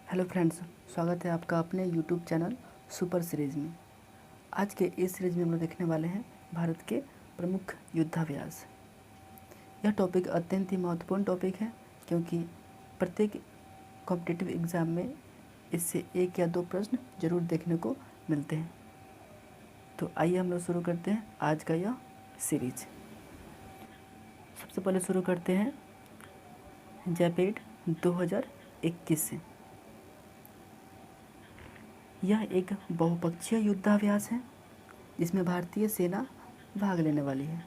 Hello friends, स्वागत है आपका अपने यूट्यूब चैनल सुपर सीरीज़ में। आज के इस सीरीज़ में हम लोग देखने वाले हैं भारत के प्रमुख युद्धाभ्यास। यह टॉपिक अत्यंत ही महत्वपूर्ण टॉपिक है क्योंकि प्रत्येक कॉम्पिटिटिव एग्ज़ाम में इससे एक या दो प्रश्न जरूर देखने को मिलते हैं। तो आइए हम लोग शुरू करते हैं आज का यह सीरीज। सबसे पहले शुरू करते हैं जयपेट 2021 से। यह एक बहुपक्षीय युद्धाभ्यास है जिसमें भारतीय सेना भाग लेने वाली है।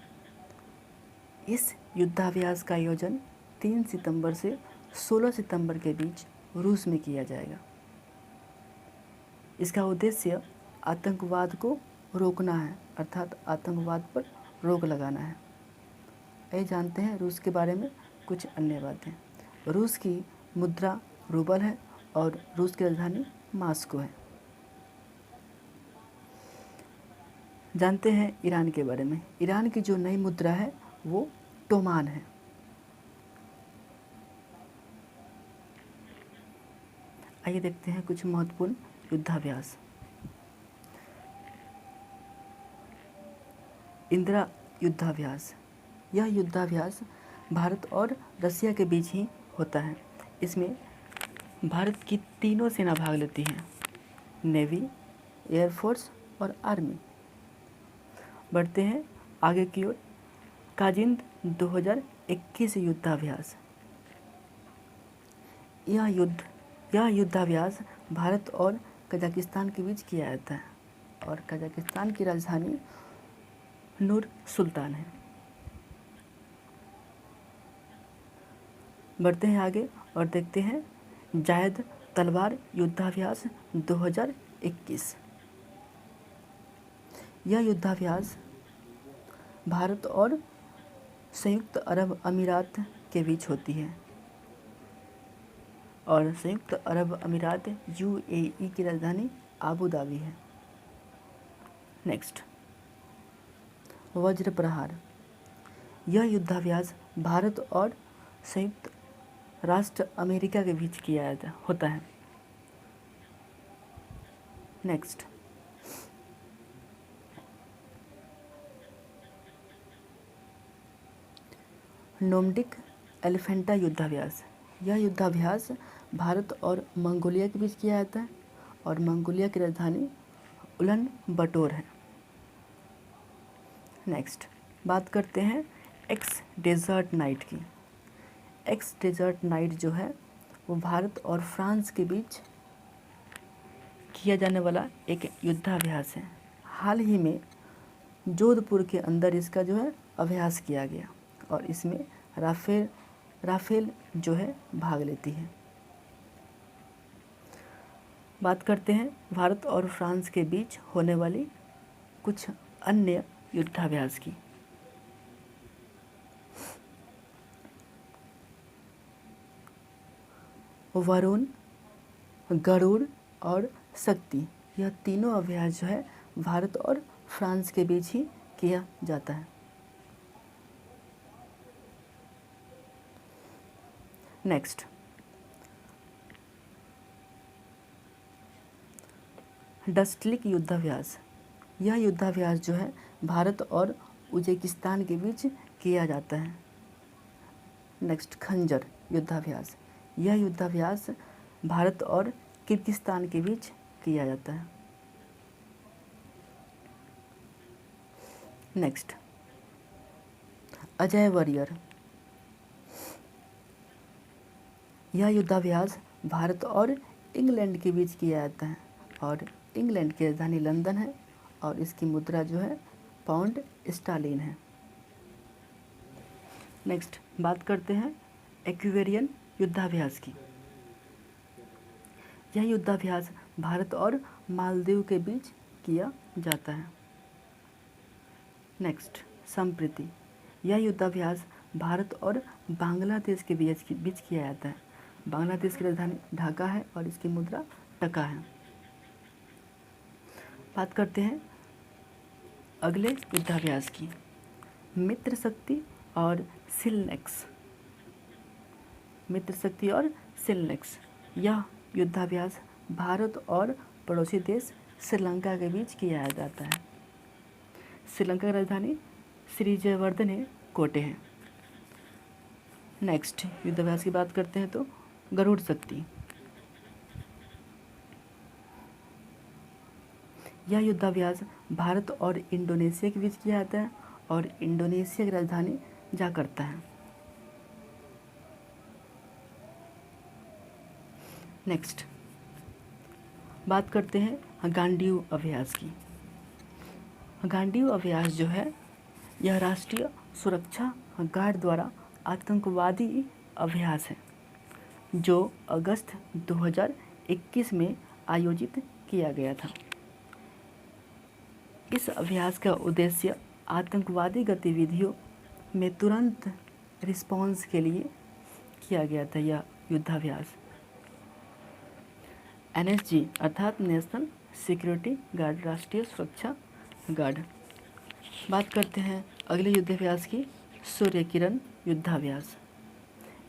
इस युद्धाभ्यास का आयोजन 3 सितंबर से 16 सितंबर के बीच रूस में किया जाएगा। इसका उद्देश्य आतंकवाद को रोकना है, अर्थात आतंकवाद पर रोक लगाना है। आइए जानते हैं रूस के बारे में कुछ अन्य बातें। रूस की मुद्रा रूबल है और रूस की राजधानी मास्को है। जानते हैं ईरान के बारे में। ईरान की जो नई मुद्रा है वो टोमान है। आइए देखते हैं कुछ महत्वपूर्ण युद्धाभ्यास। इंदिरा युद्धाभ्यास। यह युद्धाभ्यास भारत और रसिया के बीच ही होता है। इसमें भारत की तीनों सेना भाग लेती हैं, नेवी, एयरफोर्स और आर्मी। बढ़ते हैं आगे की ओर। काजिंद 2021 युद्धाभ्यास। यह युद्धाभ्यास भारत और कजाकिस्तान के बीच किया जाता है और कजाकिस्तान की राजधानी नूर सुल्तान है। बढ़ते हैं आगे और देखते हैं जायद तलवार युद्धाभ्यास 2021। यह युद्धाभ्यास भारत और संयुक्त अरब अमीरात के बीच होती है और संयुक्त अरब अमीरात UAE की राजधानी आबू धाबी है। नेक्स्ट, वज्र प्रहार। यह युद्धाभ्यास भारत और संयुक्त राष्ट्र अमेरिका के बीच किया होता है। नेक्स्ट, नोम्डिक एलिफेंटा युद्धाभ्यास। यह युद्धाभ्यास भारत और मंगोलिया के बीच किया जाता है और मंगोलिया की राजधानी उलन बटोर है। नेक्स्ट, बात करते हैं एक्स डेजर्ट नाइट की। एक्स डेजर्ट नाइट जो है वो भारत और फ्रांस के बीच किया जाने वाला एक युद्धाभ्यास है। हाल ही में जोधपुर के अंदर इसका जो है अभ्यास किया गया और इसमें राफेल जो है भाग लेती है। बात करते हैं भारत और फ्रांस के बीच होने वाली कुछ अन्य युद्धाभ्यास की। वरुण, गरुड़ और शक्ति, यह तीनों अभ्यास जो है भारत और फ्रांस के बीच ही किया जाता है। नेक्स्ट, डस्टलिक युद्धाभ्यास। यह युद्धाभ्यास जो है भारत और उज्बेकिस्तान के बीच किया जाता है। नेक्स्ट, खंजर युद्धाभ्यास। यह युद्धाभ्यास भारत और किर्गिस्तान के बीच किया जाता है। Next, Ajay warrior. यह युद्धाभ्यास भारत और इंग्लैंड के बीच किया जाता है और इंग्लैंड की राजधानी लंदन है और इसकी मुद्रा जो है पाउंड स्टार्लिन है। नेक्स्ट, बात करते हैं एक्वेरियन युद्धाभ्यास की। यह युद्धाभ्यास भारत और मालदीव के बीच किया जाता है। नेक्स्ट, संप्रीति। यह युद्धाभ्यास भारत और बांग्लादेश के बीच किया जाता है। बांग्लादेश की राजधानी ढाका है और इसकी मुद्रा टका है। बात करते हैं अगले युद्धाभ्यास की, मित्र शक्ति और सिलनेक्स। मित्र शक्ति और सिलनेक्स, यह युद्धाभ्यास भारत और पड़ोसी देश श्रीलंका के बीच किया जाता है। श्रीलंका की राजधानी श्री जयवर्धने कोटे है। नेक्स्ट युद्धाभ्यास की बात करते हैं तो गरुड़ शक्ति। यह युद्धाभ्यास भारत और इंडोनेशिया के बीच किया जाता है और इंडोनेशिया की राजधानी जकार्ता है। नेक्स्ट बात करते हैं गांडीव अभ्यास की। गांडीव अभ्यास जो है यह राष्ट्रीय सुरक्षा गार्ड द्वारा आतंकवादी अभ्यास है जो अगस्त 2021 में आयोजित किया गया था। इस अभ्यास का उद्देश्य आतंकवादी गतिविधियों में तुरंत रिस्पॉन्स के लिए किया गया था। यह युद्धाभ्यास NSG अर्थात नेशनल सिक्योरिटी गार्ड, राष्ट्रीय सुरक्षा गार्ड। बात करते हैं अगले युद्धाभ्यास की, सूर्य किरण युद्धाभ्यास।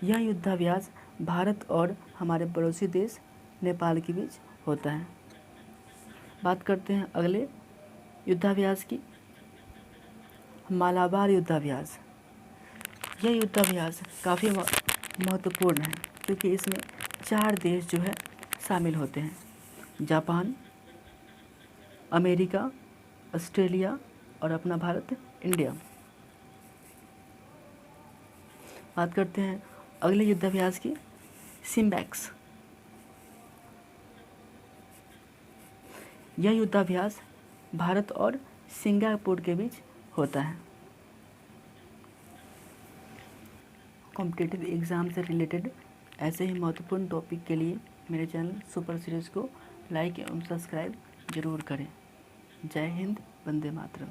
यह युद्धाभ्यास भारत और हमारे पड़ोसी देश नेपाल के बीच होता है। बात करते हैं अगले युद्धाभ्यास की, मालाबार युद्धाभ्यास। यह युद्धाभ्यास काफ़ी महत्वपूर्ण है क्योंकि इसमें 4 देश जो है शामिल होते हैं, जापान, अमेरिका, ऑस्ट्रेलिया और अपना भारत, इंडिया। बात करते हैं अगले युद्धाभ्यास की, सिम्बैक्स। यह युद्धाभ्यास भारत और सिंगापुर के बीच होता है। कॉम्पिटिटिव एग्ज़ाम से रिलेटेड ऐसे ही महत्वपूर्ण टॉपिक के लिए मेरे चैनल सुपर सीरीज़ को लाइक एवं सब्सक्राइब जरूर करें। जय हिंद, वंदे मातरम।